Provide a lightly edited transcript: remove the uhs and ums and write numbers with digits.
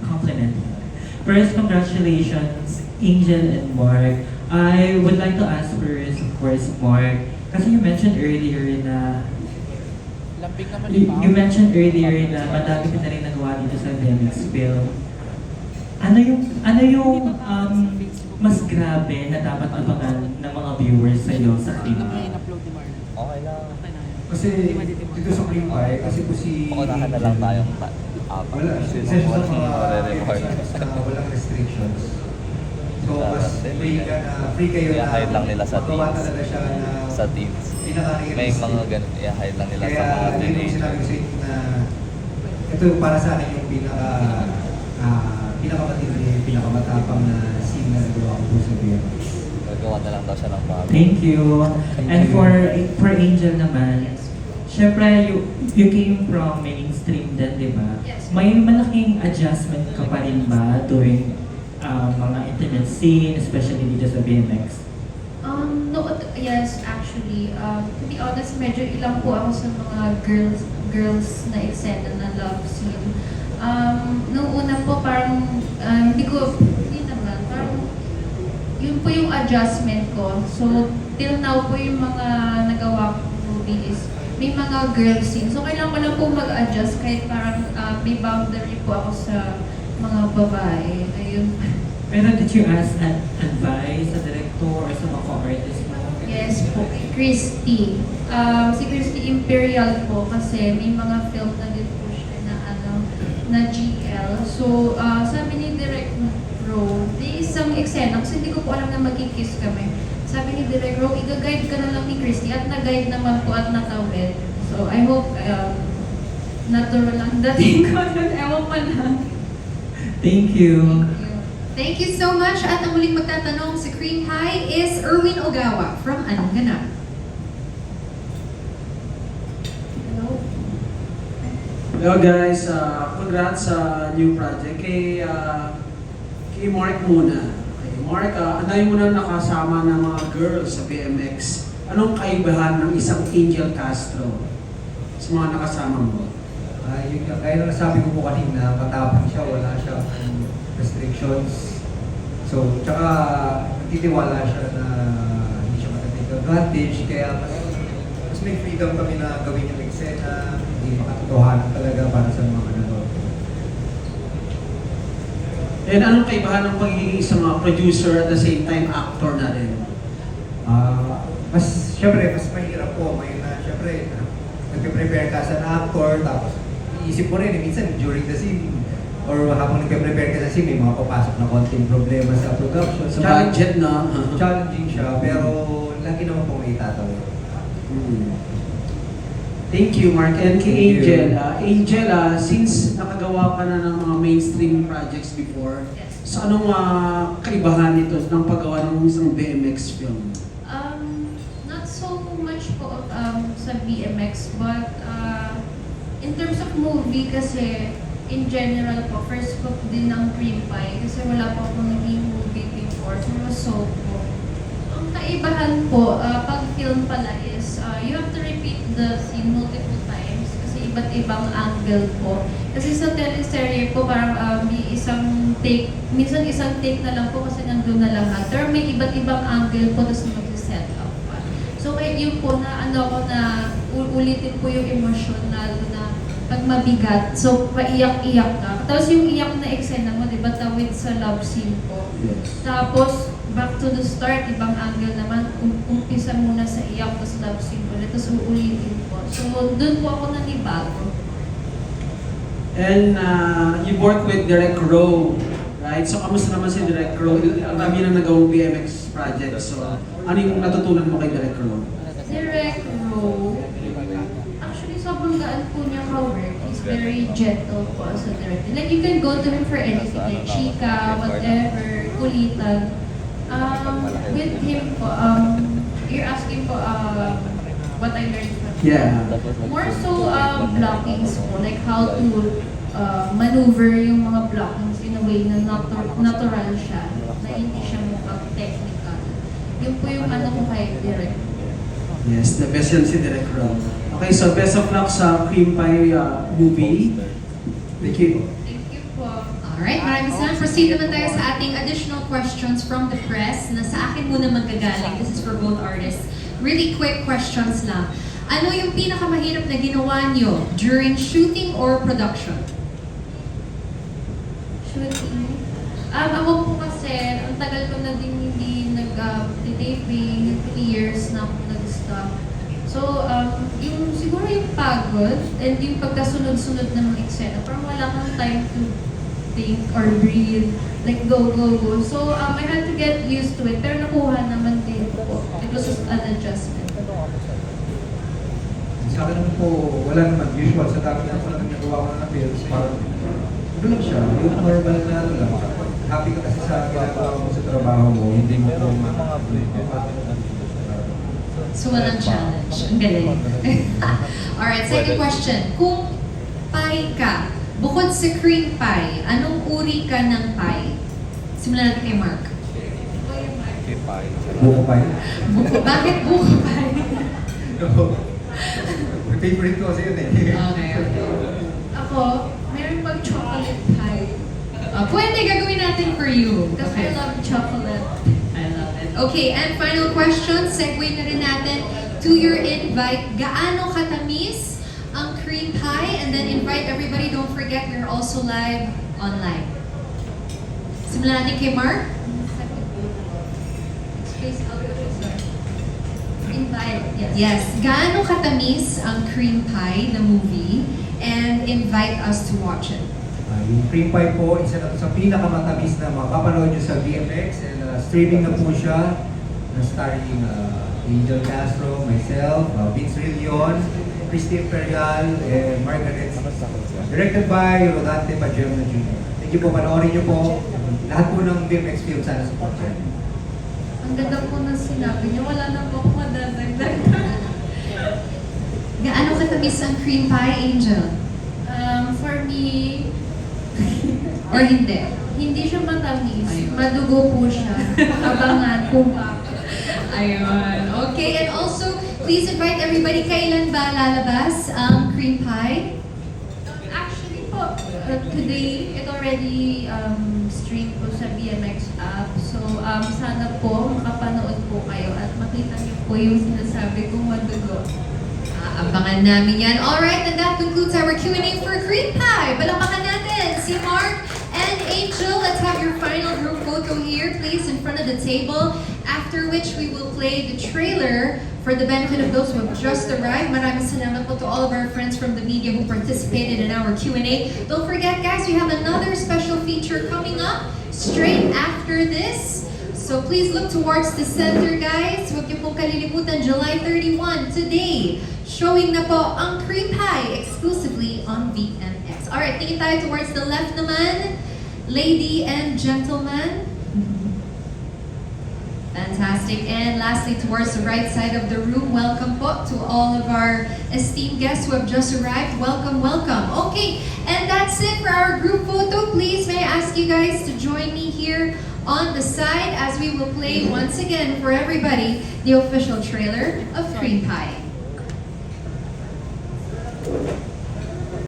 compliment. First, congratulations, Angel and Mark. I would like to ask first, of course, Mark, kasi you mentioned earlier na Lambing naman you mentioned earlier na madami ka na rin nagawa dito sa BMX film. Ano yung mas grabe na dapat abangan ng mga viewers sa'yo sa film? In-upload ni Marlon. Okay lang. Kasi dito sa Cream Pie, kasi po si... Paunahan na lang tayong Wala, isa Sino siya mo sa mga re-record? episodes na walang restrictions. So, Sa mas free ka na, free kayo na i-hide lang nila sa magawa teams. talaga siya na Sa teams. pinaka-realistic. May mga ganun, i-hide lang nila sa Kaya, mga yun yung teenagers. sinabi ko sa inyo na ito yung para sa akin yung pinakamatindi, pinakamatapang na scene na nagawa ko po sa BMX. Gagawa na lang daw siya ng bago. Thank you. And for Angel naman, syempre you came from mainstream din, di ba? Yes. May malaking adjustment ka pa rin ba during mga intimate scene, especially dito sa BMX? No, yes, actually. To be honest, medyo ilang po ako sa mga girls na eksena na love scene. Nung una po, parang, hindi naman, parang, yun po yung adjustment ko. So, till now po yung mga nagawa kong movie is, may mga girl scene. So, kailangan ko lang po mag-adjust kahit parang may boundary po ako sa mga babae. Ayun. Pero did you ask advice sa director or sa mga co-artist mo? Yes po, kay Christy. Si Christy Imperial po kasi may mga film na din po siya na GL. So, sabi ni Direk Ro, may isang eksena kasi hindi ko po alam na magkikiss kami. Sabi ni Direk Ro, i-guide ka na lang ni Christy at nag-guide naman po at natawid. So, I hope natural lang dating ko nun. Ewan ko na. Thank you. Thank you so much. At ang muling magtatanong sa Cream Pie is Erwin Ogawa from Anong Ganap. Hello? Hello guys, congrats sa new project. Kay Mark muna. Okay, Mark, anay mo na nakasama ng mga girls sa BMX. Anong kaibahan ng isang Angel Castro sa mga nakasama mo? Yun nga, kaya na sabi ko po kanina, matapang siya, wala siyang restrictions. So, tsaka nagtitiwala siya na hindi siya matatake advantage, kaya mas may freedom kami na gawin yung eksena, hindi makatotohanan talaga para sa mga nanonood. And anong kaibahan ng pagiging isang mga producer at the same time actor na rin? Siyempre, mas mahirap po. May na, siyempre, nagpe-prepare ka sa actor, tapos iisip mo rin, minsan during the scene, or habang nagpe-prepare ka sa scene, may mga papasok na konting problema sa production. Sa budget na? Challenging siya, pero lagi naman po may itatawid. Thank you, Mark. And kay Thank you. Angel, Angel, since nakagawa ka na ng mga mainstream projects before, Yes. so anong kaibahan nito ng paggawa ng isang BMX film? Not so much po sa BMX, but in terms of movie kasi, in general po, first book din ng Cream Pie kasi wala po akong naging movie before, pero so po. Ang kaibahan po, pag film pala is, you have to repeat the scene multiple times kasi iba't ibang angle po. Kasi sa teleserye po, parang may isang take, minsan isang take na lang po kasi nandun na lahat. Pero may iba't ibang angle po, tapos mag-set up pa. So kaya yun po na ako na ulitin po yung emosyon lalo na pag mabigat. So paiyak-iyak ka. Tapos yung iyak na eksena mo, di ba, tawid sa love scene po. Yes. Tapos back to the start, ibang angle naman, umpisa muna sa iyak, tapos love scene ulit, tapos uulitin po. So doon po ako nanibago. And you work with Direk Ro, right? So, kamusta naman si Direk Ro? Ang dami na nagawang BMX project. So, ano yung natutunan mo kay Direk Ro? Direct Ro, actually sobrang gaan po niya ka-work. He's very gentle po as a director. Like you can go to him for anything, like chika, whatever, kulitan. With him po, you're asking po what I learned from him. Yeah. More so blockings po, like how to maneuver yung mga blockings in a way na natural siya, na hindi siya mukhang technical. Yun po yung ano ko kay Direk. Yes, the best yan si Direk Ro. Okay, so best of luck sa Cream Pie movie. Thank you. Thank you po. Alright, maraming salamat. Proceed naman tayo sa ating additional questions from the press na sa akin muna magagaling. This is for both artists. Really quick questions lang. Ano yung pinakamahirap na ginawa nyo during shooting or production? Shooting. Ako po kasi, ang tagal ko na din hindi nag-taping, 3 years na ako nag-stop. So, yung siguro yung pagod and yung pagkasunod-sunod ng mga eksena, parang wala kang time to think or breathe, like go. So, I had to get used to it, pero nakuha naman din po. It was just an adjustment. Sa akin naman po, wala naman. Usual, sa dami na po na nagawa ko na films, parang ano lang siya, yung normal na ano lang. Happy ka kasi sa ginagawa mo sa trabaho mo, hindi mo po So, walang challenge. Ang galing. Alright, second question. Kung pie ka, bukod sa cream pie, anong uri ka ng pie? Simulan natin kay Mark. Okay, bye. buko pa yun. Buko. Bakit buko pie? Favorite ko kasi yun eh. Okay. Ako, meron pag chocolate pie. Pwede, gagawin natin for you. Kasi I love chocolate. I love it. Okay, and final question, segue na rin natin to your invite. Gaano katamis ang cream pie? And then invite everybody, don't forget, we're also live online. Simulan natin kay Mark. Space out of sir. Invite, yes. Yes, gaano katamis ang cream pie, the movie? And invite us to watch it. Yung Cream Pie po, isa na to sa pinakamatamis na mapapanood nyo sa BMX and streaming na po siya na starring Angel Castro, myself, Vince Rillion, Christy Imperial, and Margaret. Directed by Rodante Pajerno Jr. Thank you po, panoorin nyo po. Lahat po ng BMX film sana support yan. Ang ganda po ng sinabi niya, wala na po ako madadagdag. Gaano katamis ang cream pie, Angel? For me, Or hindi? hindi siya matamis. Ayun. Madugo po siya. Abangan po pa. Ayun. Okay, and also, please invite everybody. Kailan ba lalabas ang cream pie? Actually po, today, it already streamed po sa BMX app. So, sana po makapanood po kayo at makita niyo po yung sinasabi kong madugo. Abangan namin yan. Alright, and that concludes our Q&A for cream pie. Palakpakan natin si Mark and Angel. Let's have your final group photo here, please, in front of the table. After which, we will play the trailer for the benefit of those who have just arrived. Maraming salamat po to all of our friends from the media who participated in our Q&A. Don't forget, guys, we have another special feature coming up straight after this. So please look towards the center, guys. Huwag niyo pong kalilimutan, July 31, today. Showing na po ang cream pie exclusively on VMX. Alright, tingin tayo towards the left naman. Lady and gentleman. Fantastic. And lastly, towards the right side of the room, welcome po to all of our esteemed guests who have just arrived. Welcome, welcome. Okay, and that's it for our group photo. Please, may I ask you guys to join me here on the side as we will play once again for everybody the official trailer of Cream Pie.